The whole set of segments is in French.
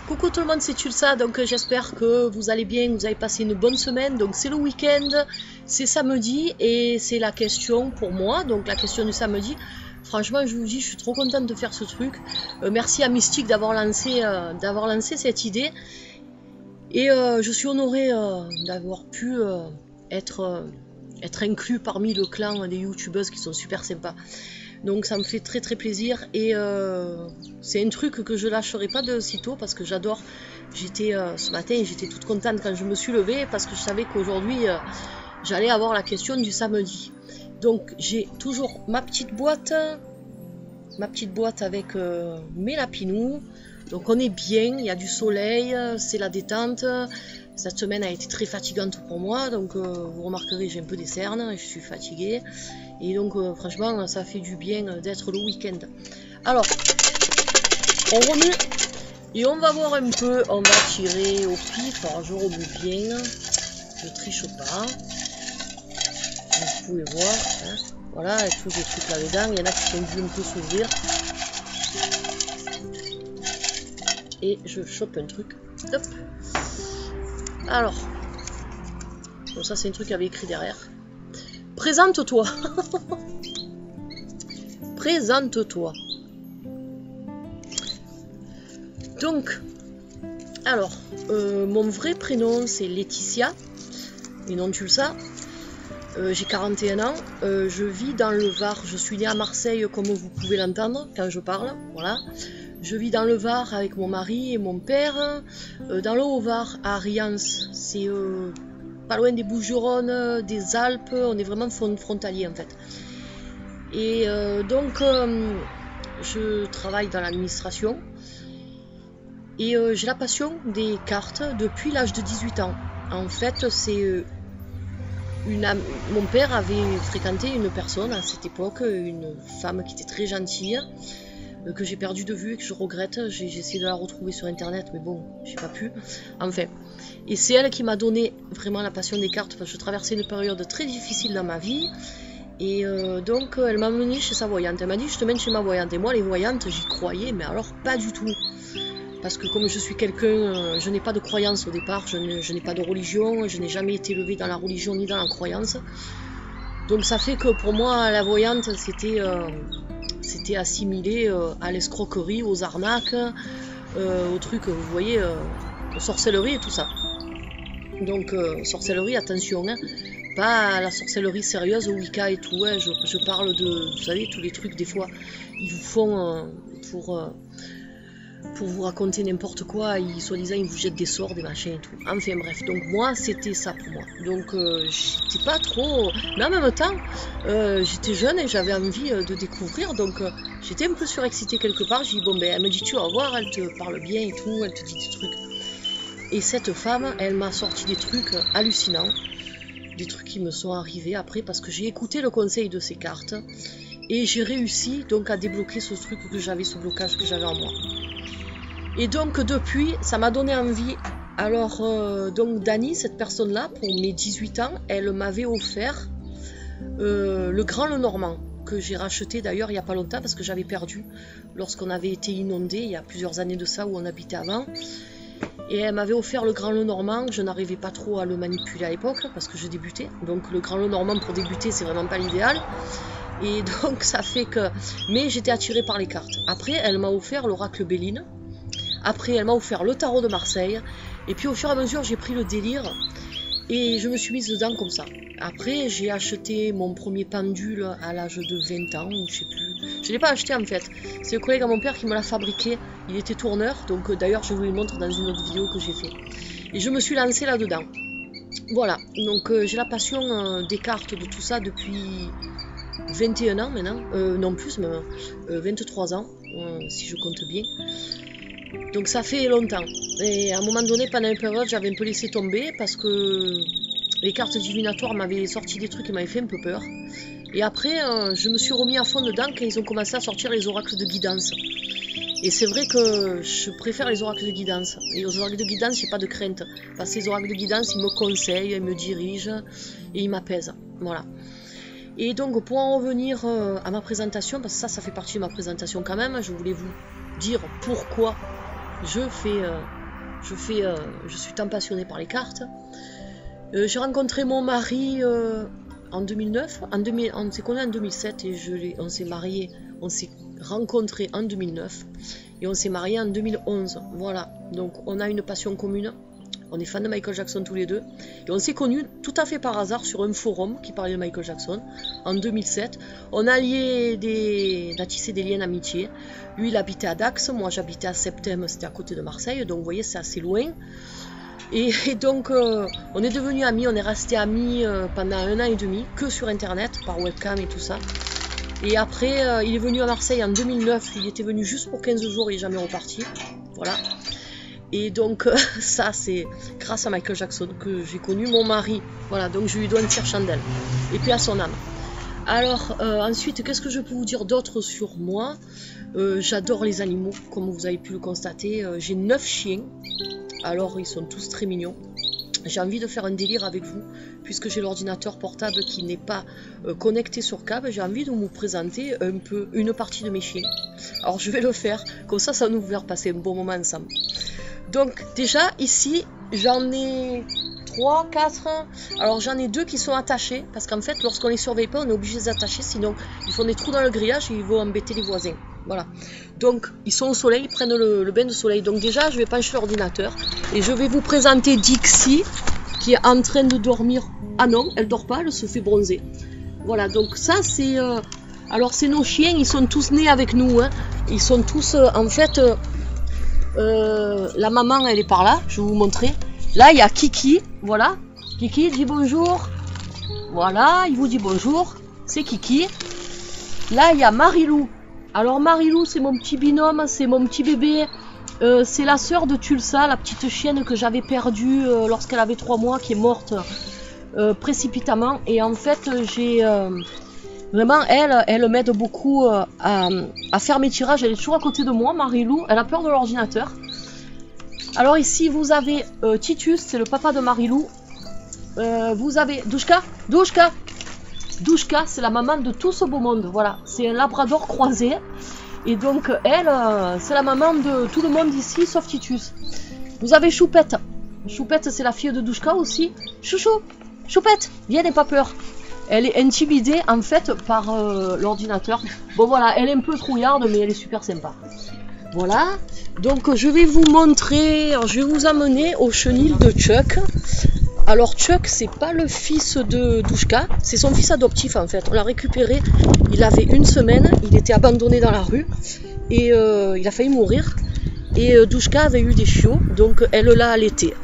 Coucou tout le monde, c'est Tulsa, donc j'espère que vous allez bien, vous avez passé une bonne semaine. Donc c'est le week-end, c'est samedi et c'est la question pour moi, donc la question du samedi. Franchement, je vous dis, je suis trop contente de faire ce truc. Merci à Mystique d'avoir lancé cette idée. Et je suis honorée d'avoir pu être inclus parmi le clan des youtubeuses qui sont super sympas. Donc ça me fait très très plaisir et c'est un truc que je lâcherai pas de sitôt parce que j'adore. J'étais ce matin, j'étais toute contente quand je me suis levée parce que je savais qu'aujourd'hui j'allais avoir la question du samedi. Donc j'ai toujours ma petite boîte avec mes lapinous. Donc on est bien, il y a du soleil, c'est la détente. Cette semaine a été très fatigante pour moi, donc vous remarquerez j'ai un peu des cernes, je suis fatiguée. Et donc franchement ça fait du bien d'être le week-end. Alors, on remue et on va voir un peu, on va tirer au pif. Alors je remue bien, je triche pas. Vous pouvez voir, hein. Voilà, il y a tous des trucs là-dedans, il y en a qui sont dû un peu s'ouvrir. Et je chope un truc. Hop. Alors, bon, ça c'est un truc qu'il y avait écrit derrière. Présente-toi. Présente-toi. Donc, alors, mon vrai prénom c'est Laetitia, et non tu le sais. J'ai 41 ans, je vis dans le Var, je suis née à Marseille comme vous pouvez l'entendre quand je parle, voilà. Je vis dans le Var avec mon mari et mon père, dans le Haut-Var, à Riance, c'est pas loin des Bouches-du-Rhône, des Alpes, on est vraiment frontalier en fait. Et donc, je travaille dans l'administration et j'ai la passion des cartes depuis l'âge de 18 ans. En fait, c'est... Mon père avait fréquenté une personne à cette époque, une femme qui était très gentille, que j'ai perdu de vue et que je regrette. J'ai essayé de la retrouver sur internet, mais bon, j'ai pas pu. Enfin, et c'est elle qui m'a donné vraiment la passion des cartes, parce que je traversais une période très difficile dans ma vie. Et donc, elle m'a menée chez sa voyante. Elle m'a dit, je te mène chez ma voyante. Et moi, les voyantes, j'y croyais, mais alors pas du tout. Parce que comme je suis quelqu'un, je n'ai pas de croyance au départ, je n'ai pas de religion, je n'ai jamais été élevée dans la religion ni dans la croyance. Donc ça fait que pour moi, la voyante, c'était assimilé à l'escroquerie, aux arnaques, aux trucs, vous voyez, aux sorcelleries et tout ça. Donc sorcellerie, attention, hein, pas la sorcellerie sérieuse, au Wicca et tout, hein, je parle de, vous savez, tous les trucs, des fois, ils vous font pour vous raconter n'importe quoi, soi-disant ils vous jettent des sorts, des machins et tout. Enfin bref, donc moi c'était ça pour moi. Donc j'étais pas trop... Mais en même temps, j'étais jeune et j'avais envie de découvrir, donc j'étais un peu surexcitée quelque part. J'ai dit bon ben elle me dit tu vas voir, elle te parle bien et tout, elle te dit des trucs. Et cette femme, elle m'a sorti des trucs hallucinants, des trucs qui me sont arrivés après parce que j'ai écouté le conseil de ces cartes et j'ai réussi donc à débloquer ce truc que j'avais, ce blocage que j'avais en moi. Et donc depuis, ça m'a donné envie. Alors donc Dani, cette personne-là, pour mes 18 ans, elle m'avait offert le Grand Lenormand, que j'ai racheté d'ailleurs il n'y a pas longtemps parce que j'avais perdu lorsqu'on avait été inondé, il y a plusieurs années de ça où on habitait avant. Et elle m'avait offert le Grand Lenormand, je n'arrivais pas trop à le manipuler à l'époque parce que je débutais. Donc le Grand Lenormand pour débuter, c'est vraiment pas l'idéal. Et donc ça fait que... Mais j'étais attirée par les cartes. Après, elle m'a offert l'oracle Béline. Après, elle m'a offert le tarot de Marseille. Et puis, au fur et à mesure, j'ai pris le délire. Et je me suis mise dedans comme ça. Après, j'ai acheté mon premier pendule à l'âge de 20 ans, ou je sais plus. Je ne l'ai pas acheté en fait. C'est le collègue à mon père qui me l'a fabriqué. Il était tourneur. Donc, d'ailleurs, je vous le montre dans une autre vidéo que j'ai fait. Et je me suis lancée là-dedans. Voilà. Donc, j'ai la passion des cartes, de tout ça depuis 21 ans maintenant. Non plus, même 23 ans, si je compte bien. Donc ça fait longtemps. Et à un moment donné, pendant une période, j'avais un peu laissé tomber parce que les cartes divinatoires m'avaient sorti des trucs qui m'avaient fait un peu peur. Et après, je me suis remis à fond dedans quand ils ont commencé à sortir les oracles de guidance. Et c'est vrai que je préfère les oracles de guidance. Et les oracles de guidance, j'ai pas de crainte. Parce que les oracles de guidance, ils me conseillent, ils me dirigent et ils m'apaisent. Voilà. Et donc, pour en revenir à ma présentation, parce que ça fait partie de ma présentation quand même, je voulais vous dire pourquoi je suis tant passionnée par les cartes. J'ai rencontré mon mari en 2009, on s'est connus en 2007 et on s'est mariés, on s'est rencontrés en 2009 et on s'est mariés en 2011. Voilà, donc on a une passion commune. On est fans de Michael Jackson tous les deux. Et on s'est connus tout à fait par hasard sur un forum qui parlait de Michael Jackson en 2007. On a tissé des liens d'amitié. Lui, il habitait à Dax, moi j'habitais à Septem, c'était à côté de Marseille. Donc vous voyez, c'est assez loin. Et donc on est devenus amis, on est restés amis pendant 1 an et demi, que sur internet, par webcam et tout ça. Et après, il est venu à Marseille en 2009, il était venu juste pour 15 jours, il n'est jamais reparti. Voilà. Et donc ça c'est grâce à Michael Jackson que j'ai connu mon mari. Voilà, donc je lui dois une fière chandelle. Et puis à son âme. Alors ensuite, qu'est-ce que je peux vous dire d'autre sur moi? J'adore les animaux, comme vous avez pu le constater. J'ai 9 chiens. Alors ils sont tous très mignons. J'ai envie de faire un délire avec vous, puisque j'ai l'ordinateur portable qui n'est pas connecté sur câble. J'ai envie de vous présenter un peu une partie de mes chiens. Alors je vais le faire, comme ça va nous faire passer un bon moment ensemble. Donc déjà ici j'en ai 3, 4, alors j'en ai 2 qui sont attachés, parce qu'en fait lorsqu'on les surveille pas on est obligé de les attacher, sinon ils font des trous dans le grillage et ils vont embêter les voisins. Voilà, donc ils sont au soleil, ils prennent le bain de soleil. Donc déjà je vais pencher l'ordinateur et je vais vous présenter Dixie qui est en train de dormir. Ah non, elle dort pas, elle se fait bronzer. Voilà, donc ça c'est... alors c'est nos chiens, ils sont tous nés avec nous, hein. Ils sont tous en fait... la maman elle est par là, je vais vous montrer. Là il y a Kiki, voilà. Kiki dit bonjour. Voilà, il vous dit bonjour. C'est Kiki. Là il y a Marilou. Alors Marilou c'est mon petit binôme, c'est mon petit bébé. C'est la sœur de Tulsa, la petite chienne que j'avais perdue lorsqu'elle avait 3 mois, qui est morte précipitamment. Et en fait j'ai... vraiment, elle m'aide beaucoup à faire mes tirages. Elle est toujours à côté de moi, Marilou. Elle a peur de l'ordinateur. Alors ici, vous avez Titus, c'est le papa de Marilou. Vous avez Douchka. Douchka, c'est la maman de tout ce beau monde. Voilà, c'est un labrador croisé. Et donc, elle, c'est la maman de tout le monde ici, sauf Titus. Vous avez Choupette. Choupette, c'est la fille de Douchka aussi. Chouchou, Choupette, viens, n'aie pas peur. Elle est intimidée en fait par l'ordinateur. Bon voilà, elle est un peu trouillarde mais elle est super sympa. Voilà, donc je vais vous montrer, je vais vous amener au chenil de Chuck. Alors Chuck, c'est pas le fils de Douchka, c'est son fils adoptif en fait. On l'a récupéré, il avait 1 semaine, il était abandonné dans la rue et il a failli mourir. Et Douchka avait eu des chiots, donc elle l'a allaité.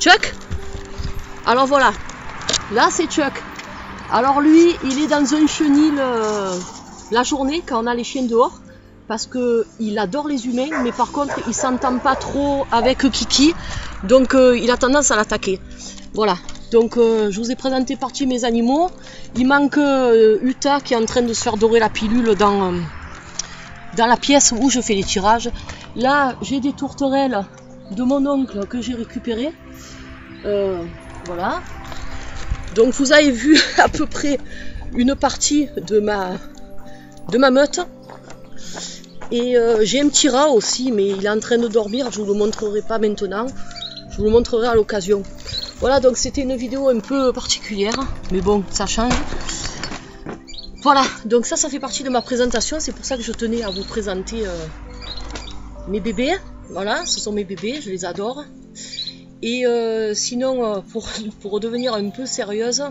Chuck, alors voilà, là c'est Chuck. Alors lui, il est dans un chenil la journée quand on a les chiens dehors, parce que il adore les humains, mais par contre il s'entend pas trop avec Kiki, donc il a tendance à l'attaquer. Voilà, donc je vous ai présenté partie de mes animaux. Il manque Uta qui est en train de se faire dorer la pilule dans la pièce où je fais les tirages. Là, j'ai des tourterelles de mon oncle que j'ai récupérées. Voilà. Donc vous avez vu à peu près une partie de ma meute. Et j'ai un petit rat aussi, mais il est en train de dormir, je vous le montrerai pas maintenant, je vous le montrerai à l'occasion. Voilà, donc c'était une vidéo un peu particulière, mais bon, ça change. Voilà, donc ça fait partie de ma présentation, c'est pour ça que je tenais à vous présenter mes bébés. Voilà, ce sont mes bébés, je les adore. Et sinon, pour redevenir un peu sérieuse,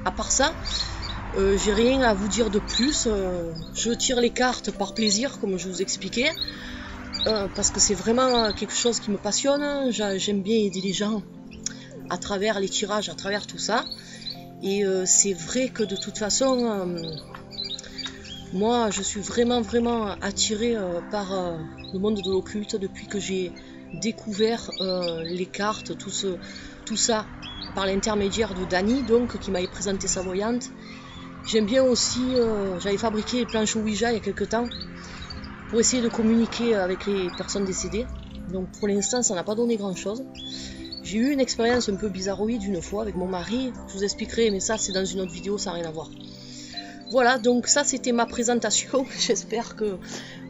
à part ça, j'ai rien à vous dire de plus. Je tire les cartes par plaisir, comme je vous expliquais, parce que c'est vraiment quelque chose qui me passionne. J'aime bien aider les gens à travers les tirages, à travers tout ça. Et c'est vrai que de toute façon, moi je suis vraiment attirée par le monde de l'occulte depuis que j'ai découvert les cartes, tout ça par l'intermédiaire de Dani, donc qui m'avait présenté sa voyante. J'aime bien aussi, j'avais fabriqué les planches Ouija il y a quelques temps pour essayer de communiquer avec les personnes décédées. Donc pour l'instant ça n'a pas donné grand chose. J'ai eu une expérience un peu bizarroïde une fois avec mon mari, je vous expliquerai, mais ça c'est dans une autre vidéo, ça n'a rien à voir. Voilà, donc ça c'était ma présentation, j'espère que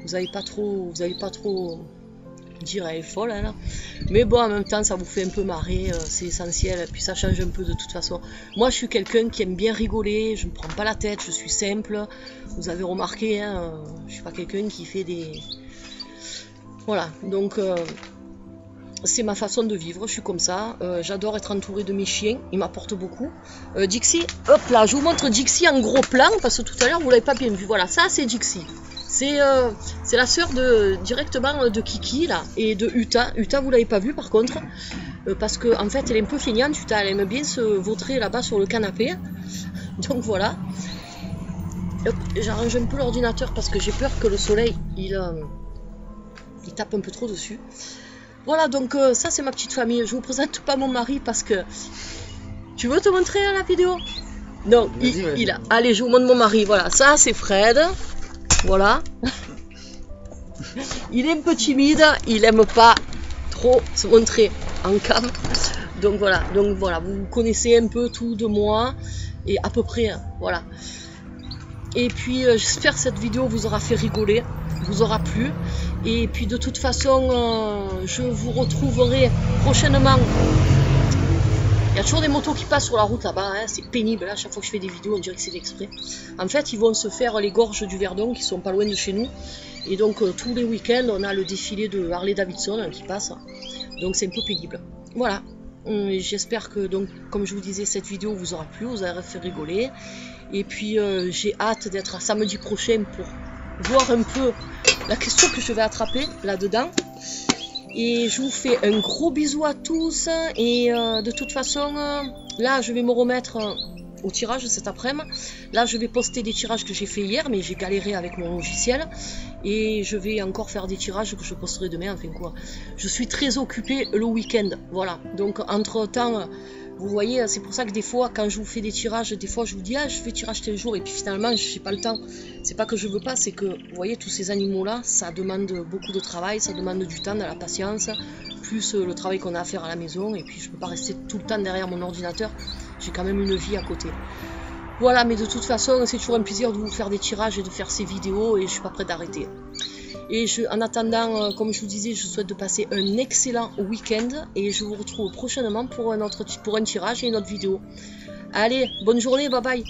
vous n'allez pas trop dire elle est folle là. Mais bon, en même temps ça vous fait un peu marrer, c'est essentiel, et puis ça change un peu de toute façon. Moi je suis quelqu'un qui aime bien rigoler, je ne me prends pas la tête, je suis simple, vous avez remarqué, hein, je suis pas quelqu'un qui fait des... Voilà, donc c'est ma façon de vivre, je suis comme ça, j'adore être entourée de mes chiens, ils m'apportent beaucoup. Dixie, hop là, je vous montre Dixie en gros plan, parce que tout à l'heure vous l'avez pas bien vu, voilà, ça c'est Dixie. C'est la sœur directement de Kiki là, et de Uta. Uta vous l'avez pas vu par contre, parce que en fait elle est un peu feignante, Uta, elle aime bien se vautrer là-bas sur le canapé. Donc voilà. J'arrange un peu l'ordinateur parce que j'ai peur que le soleil il tape un peu trop dessus. Voilà, donc ça c'est ma petite famille. Je vous présente pas mon mari parce que... Tu veux te montrer la vidéo? Non, il a... Allez, je vous montre mon mari. Voilà, ça c'est Fred. Voilà. Il est un peu timide, il aime pas trop se montrer en cam. Donc voilà, vous connaissez un peu tout de moi. Et à peu près, voilà. Et puis j'espère que cette vidéo vous aura fait rigoler, vous aura plu. Et puis de toute façon, je vous retrouverai prochainement. Il y a toujours des motos qui passent sur la route là-bas, hein, c'est pénible. Là, chaque fois que je fais des vidéos, on dirait que c'est exprès. En fait, ils vont se faire les gorges du Verdon qui sont pas loin de chez nous. Et donc tous les week-ends, on a le défilé de Harley Davidson qui passe. Donc c'est un peu pénible. Voilà. J'espère que, donc, comme je vous disais, cette vidéo vous aura plu, vous aura fait rigoler. Et puis j'ai hâte d'être à samedi prochain pour voir un peu la question que je vais attraper là-dedans. Et je vous fais un gros bisou à tous. Et de toute façon, là je vais me remettre au tirage cet après-midi. Là je vais poster des tirages que j'ai fait hier, mais j'ai galéré avec mon logiciel. Et je vais encore faire des tirages que je posterai demain, enfin quoi. Je suis très occupée le week-end, voilà. Donc entre temps, vous voyez, c'est pour ça que des fois, quand je vous fais des tirages, des fois je vous dis, ah je fais tirage tel jour, et puis finalement, je n'ai pas le temps. C'est pas que je veux pas, c'est que, vous voyez, tous ces animaux-là, ça demande beaucoup de travail, ça demande du temps, de la patience, plus le travail qu'on a à faire à la maison, et puis je peux pas rester tout le temps derrière mon ordinateur, j'ai quand même une vie à côté. Voilà, mais de toute façon, c'est toujours un plaisir de vous faire des tirages et de faire ces vidéos, et je suis pas prête d'arrêter. Et en attendant, comme je vous disais, je souhaite de passer un excellent week-end, et je vous retrouve prochainement pour un tirage et une autre vidéo. Allez, bonne journée, bye bye.